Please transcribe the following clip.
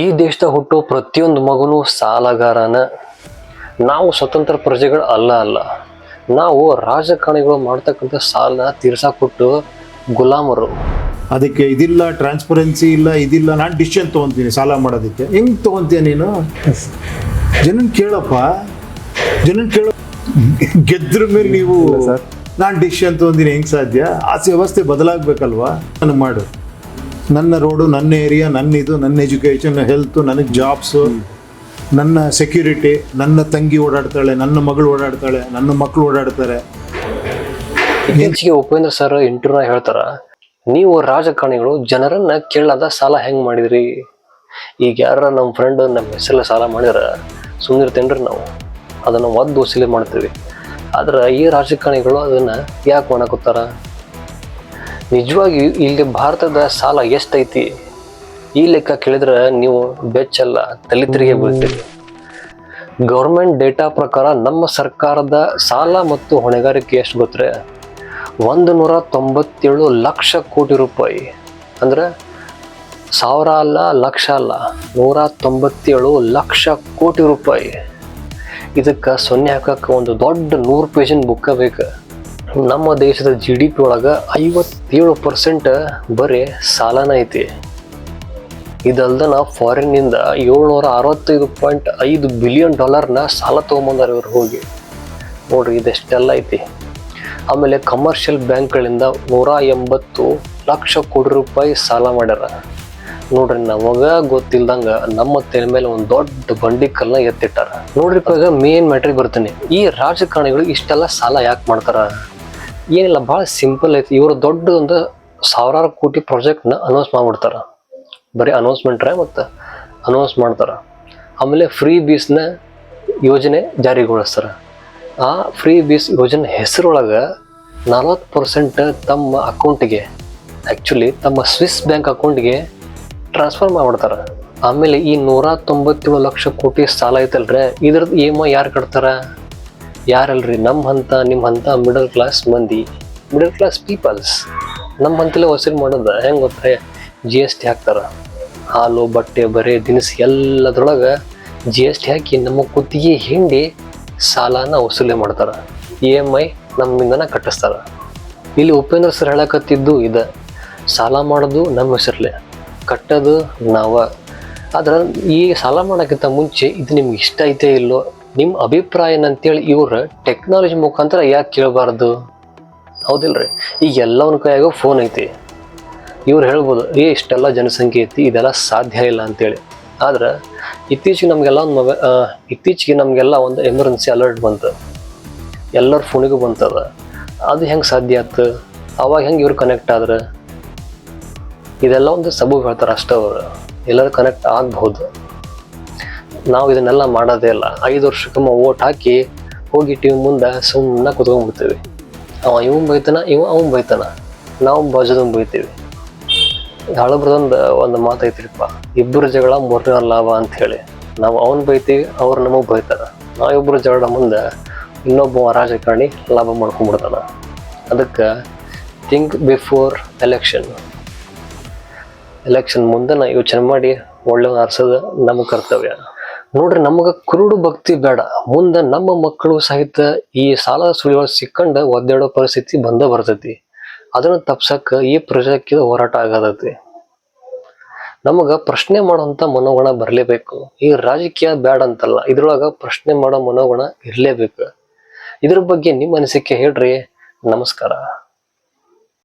ಈ ದೇಶದ ಹುಟ್ಟು ಪ್ರತಿಯೊಂದು ಮಗುನು ಸಾಲಗಾರನ. ನಾವು ಸ್ವತಂತ್ರ ಪ್ರಜೆಗಳು ಅಲ್ಲ. ನಾವು ರಾಜಕಾರಣಿಗಳು ಮಾಡ್ತಕ್ಕಂಥ ಸಾಲ ತೀರ್ಸಾಕೊಟ್ಟು ಗುಲಾಮರು. ಅದಕ್ಕೆ ಇದಿಲ್ಲ, ಟ್ರಾನ್ಸ್ಪರೆನ್ಸಿ ಇಲ್ಲ, ಇದಿಲ್ಲ. ನಾನು ಡಿಸಿಷನ್ ತೊಗೊತೀನಿ ಸಾಲ ಮಾಡೋದಕ್ಕೆ. ಹೆಂಗೆ ತೊಗೊತೀಯ ನೀನು? ಜನನ್ ಕೇಳಪ್ಪ, ಗೆದ್ರ ಮೇಲೆ ನೀವು ನಾನು ಡಿಸಿಷನ್ ತೊಗೊಂತೀನಿ ಹೆಂಗೆ ಸಾಧ್ಯ? ಆ ವ್ಯವಸ್ಥೆ ಬದಲಾಗಬೇಕಲ್ವಾ? ನನಗೆ ಮಾಡು, ನನ್ನ ರೋಡು, ನನ್ನ ಏರಿಯಾ, ನನ್ನ ಎಜುಕೇಷನ್, ಹೆಲ್ತು, ನನಗೆ ಜಾಬ್ಸು, ನನ್ನ ಸೆಕ್ಯೂರಿಟಿ, ನನ್ನ ತಂಗಿ ಓಡಾಡ್ತಾಳೆ, ನನ್ನ ಮಗಳು ಓಡಾಡ್ತಾಳೆ, ನನ್ನ ಮಕ್ಕಳು ಓಡಾಡ್ತಾರೆ. ಇತ್ತೀಚೆಗೆ ಉಪೇಂದ್ರ ಸರ್ ಇಂಟರ್ವ್ಯೂ ಹೇಳ್ತಾರ, ನೀವು ರಾಜಕಾರಣಿಗಳು ಜನರನ್ನ ಕೇಳಾದ ಸಾಲ ಹೆಂಗ್ ಮಾಡಿದ್ರಿ? ಈಗ ಯಾರ ನಮ್ಮ ಫ್ರೆಂಡ್ ನಮ್ಮ ಹೆಸರಲ್ಲಿ ಸಾಲ ಮಾಡಿದ್ರ ಸುಮ್ಮನಿರ್ತೇನ್ರಿ ನಾವು ಅದನ್ನ ಒದ್ದು ವಸೂಲಿ ಮಾಡ್ತೀವಿ. ಆದ್ರೆ ಈ ರಾಜಕಾರಣಿಗಳು ಅದನ್ನ ಯಾಕೆ ಮಾಡಕತ್ತಾರ? ನಿಜವಾಗಿ ಇಲ್ಲಿ ಭಾರತದ ಸಾಲ ಎಷ್ಟೈತಿ ಈ ಲೆಕ್ಕ ಕೇಳಿದ್ರೆ ನೀವು ಬೆಚ್ಚಲ್ಲ, ತಲೆ ತಿರುಗಿ ಬೀಳ್ತೀವಿ. ಗೌರ್ಮೆಂಟ್ ಡೇಟಾ ಪ್ರಕಾರ ನಮ್ಮ ಸರ್ಕಾರದ ಸಾಲ ಮತ್ತು ಹೊಣೆಗಾರಿಕೆ ಎಷ್ಟು ಗೊತ್ತರೆ? 197 ಲಕ್ಷ ಕೋಟಿ ರೂಪಾಯಿ. ಅಂದ್ರೆ ಸಾವಿರ ಅಲ್ಲ, ಲಕ್ಷ ಅಲ್ಲ, 197 ಲಕ್ಷ ಕೋಟಿ ರೂಪಾಯಿ. ಇದಕ್ಕೆ ಸೊನ್ನೆ ಹಾಕಕ್ಕೆ ಒಂದು ದೊಡ್ಡ 100 ಪೇಜಿನ ಬುಕ್ಕ ಬೇಕು. ನಮ್ಮ ದೇಶದ GDP ಒಳಗೆ 57% ಬರೀ ಸಾಲನ ಐತಿ. ಇದಲ್ದನ ಫಾರಿನ್ನಿಂದ $765.5 ಬಿಲಿಯನ್ ಸಾಲ ತೊಗೊಂಬಂದಾರ ಇವ್ರು ಹೋಗಿ. ನೋಡ್ರಿ ಇದೆಷ್ಟೆಲ್ಲ ಐತಿ. ಆಮೇಲೆ ಕಮರ್ಷಿಯಲ್ ಬ್ಯಾಂಕ್ಗಳಿಂದ 180 ಲಕ್ಷ ಕೋಟಿ ರೂಪಾಯಿ ಸಾಲ ಮಾಡ್ಯಾರ. ನೋಡ್ರಿ, ನಮಗ ಗೊತ್ತಿಲ್ದಂಗ ನಮ್ಮ ತೆಲೆ ಮೇಲೆ ಒಂದು ದೊಡ್ಡ ಬಂಡಿ ಕಲ್ಲನ್ನ ಎತ್ತಿಟ್ಟಾರ. ನೋಡ್ರಿ, ಇವಾಗ ಮೇನ್ ಮ್ಯಾಟ್ರಿಗೆ ಬರ್ತೀನಿ. ಈ ರಾಜಕಾರಣಿಗಳು ಇಷ್ಟೆಲ್ಲ ಸಾಲ ಯಾಕೆ ಮಾಡ್ತಾರ? ಏನಿಲ್ಲ, ಭಾಳ ಸಿಂಪಲ್ ಐತಿ. ಇವರು ದೊಡ್ಡ ಒಂದು ಸಾವಿರಾರು ಕೋಟಿ ಪ್ರಾಜೆಕ್ಟ್ನ ಅನೌನ್ಸ್ ಮಾಡ್ಬಿಡ್ತಾರ. ಬರೀ ಅನೌನ್ಸ್ಮೆಂಟ್ರೆ ಮತ್ತು ಅನೌನ್ಸ್ ಮಾಡ್ತಾರ. ಆಮೇಲೆ ಫ್ರೀ ಬೀಸ್ನ ಯೋಜನೆ ಜಾರಿಗೊಳಿಸ್ತಾರ. ಆ ಫ್ರೀ ಬೀಸ್ ಯೋಜನೆ ಹೆಸರೊಳಗೆ 40% ತಮ್ಮ ಅಕೌಂಟಿಗೆ, ಆ್ಯಕ್ಚುಲಿ ತಮ್ಮ ಸ್ವಿಸ್ ಬ್ಯಾಂಕ್ ಅಕೌಂಟ್ಗೆ ಟ್ರಾನ್ಸ್ಫರ್ ಮಾಡಿಬಿಡ್ತಾರೆ. ಆಮೇಲೆ ಈ 197 ಲಕ್ಷ ಕೋಟಿ ಸಾಲ ಐತಲ್ರಿ, ಇದ್ರದ್ದು EMI ಯಾರು ಕಟ್ತಾರ? ಯಾರಲ್ರಿ? ನಿಮ್ಮ ಹಂತ ಮಿಡಲ್ ಕ್ಲಾಸ್ ಮಂದಿ, ಮಿಡಲ್ ಕ್ಲಾಸ್ ಪೀಪಲ್ಸ್. ನಮ್ಮ ಹಂತಲೇ ವಸೂಲಿ ಮಾಡೋದು ಹೆಂಗೆ ಗೊತ್ತರೆ? GST ಹಾಕ್ತಾರ. ಹಾಲು, ಬಟ್ಟೆ, ಬರೆ, ದಿನಸಿ ಎಲ್ಲದ್ರೊಳಗೆ GST ಹಾಕಿ ನಮ್ಮ ಕುತ್ತಿಗೆ ಹಿಂಡಿ ಸಾಲನ ವಸೂಲಿ ಮಾಡ್ತಾರೆ. EMI ನಮ್ಮಿಂದನ ಕಟ್ಟಿಸ್ತಾರ. ಇಲ್ಲಿ ಉಪೇಂದ್ರ ಸರ್ ಹೇಳಕತ್ತಿದ್ದು ಇದೆ, ಸಾಲ ಮಾಡೋದು ನಮ್ಮ ಹೆಸರಲ್ಲೇ, ಕಟ್ಟೋದು ನಾವ. ಆದ್ರೆ ಈ ಸಾಲ ಮಾಡೋಕ್ಕಿಂತ ಮುಂಚೆ ಇದು ನಿಮ್ಗೆ ಇಷ್ಟ ಐತೆ ಇಲ್ಲೋ, ನಿಮ್ಮ ಅಭಿಪ್ರಾಯ ಏನಂತೇಳಿ ಇವ್ರ ಟೆಕ್ನಾಲಜಿ ಮುಖಾಂತರ ಯಾಕೆ ಕೇಳಬಾರ್ದು? ಹೌದಿಲ್ರಿ? ಈಗ ಎಲ್ಲವನ್ನ ಕೈಯಾಗ ಫೋನ್ ಐತಿ. ಇವ್ರು ಹೇಳ್ಬೋದು, ಇಷ್ಟೆಲ್ಲ ಜನಸಂಖ್ಯೆ ಐತಿ, ಇದೆಲ್ಲ ಸಾಧ್ಯ ಇಲ್ಲ ಅಂತೇಳಿ. ಆದ್ರೆ ಇತ್ತೀಚೆಗೆ ನಮಗೆಲ್ಲ ಒಂದು ಎಮರ್ಜೆನ್ಸಿ ಅಲರ್ಟ್ ಬಂತು, ಎಲ್ಲರ ಫೋನಿಗೂ ಬಂತದ. ಅದು ಹೆಂಗೆ ಸಾಧ್ಯ ಆಯ್ತು? ಅವಾಗ ಹೆಂಗೆ ಇವ್ರು ಕನೆಕ್ಟ್ ಆದ್ರೆ? ಇದೆಲ್ಲ ಒಂದು ಸಬೂಬ್ ಹೇಳ್ತಾರೆ ಅಷ್ಟೇ. ಅವರು ಎಲ್ಲರೂ ಕನೆಕ್ಟ್ ಆಗ್ಬಹುದು. ನಾವು ಇದನ್ನೆಲ್ಲ ಮಾಡೋದೇ ಇಲ್ಲ. 5 ವರ್ಷಕ್ಕೊಮ್ಮ ಓಟ್ ಹಾಕಿ ಹೋಗಿ ಟಿವಿ ಮುಂದೆ ಸುಮ್ಮನೆ ಕುತ್ಕೊಂಡ್ಬಿಡ್ತೀವಿ. ಇವನ್ ಬೈತಾನ, ಅವನ್ ಬೈತಾನ, ನಾವು ಬಾಜುದನ್ ಬೈತೀವಿ. ಹಳಬ್ರದೊಂದು ಒಂದು ಮಾತೈತಿರಿಪ್ಪ, ಇಬ್ಬರು ಜಗಳ 3ನೇ ಲಾಭ ಅಂತ ಹೇಳಿ. ನಾವು ಅವನ್ ಬೈತೀವಿ, ಅವ್ರು ನಮಗೆ ಬೈತಾರ. ನಾವಿಬ್ಬರು ಜಗಳ ಮುಂದೆ ಇನ್ನೊಬ್ಬ ರಾಜಕಾರಣಿ ಲಾಭ ಮಾಡ್ಕೊಂಡ್ಬಿಡ್ತಾನ. ಅದಕ್ಕೆ ಥಿಂಕ್ ಬಿಫೋರ್ ಎಲೆಕ್ಷನ್ ಮುಂದೆ ನಾವು ಯೋಚನೆ ಮಾಡಿ ಒಳ್ಳೆಯವ್ನ ಆರಿಸೋದು ನಮ್ಮ ಕರ್ತವ್ಯ. ನೋಡ್ರಿ, ನಮಗೆ ಕುರುಡು ಭಕ್ತಿ ಬೇಡ. ಮುಂದೆ ನಮ್ಮ ಮಕ್ಕಳು ಸಹಿತ ಈ ಸಾಲ ಸುಳಿಯೊಳಗೆ ಸಿಕ್ಕಂಡು ಒದ್ದಾಡೋ ಪರಿಸ್ಥಿತಿ ಬರ್ತೈತಿ. ಅದನ್ನು ತಪ್ಸಕ್ಕೆ ಈ ಪ್ರಜಾಕೀಯ ಹೋರಾಟ ಆಗತೈತಿ. ನಮಗೆ ಪ್ರಶ್ನೆ ಮಾಡುವಂಥ ಮನೋಗುಣ ಬರಲೇಬೇಕು. ಈ ರಾಜಕೀಯ ಬೇಡ ಅಂತಲ್ಲ, ಇದ್ರೊಳಗೆ ಪ್ರಶ್ನೆ ಮಾಡೋ ಮನೋಗುಣ ಇರಲೇಬೇಕು. ಇದ್ರ ಬಗ್ಗೆ ನಿಮ್ಮ ಅನಿಸಿಕೆ ಹೇಳ್ರಿ. ನಮಸ್ಕಾರ.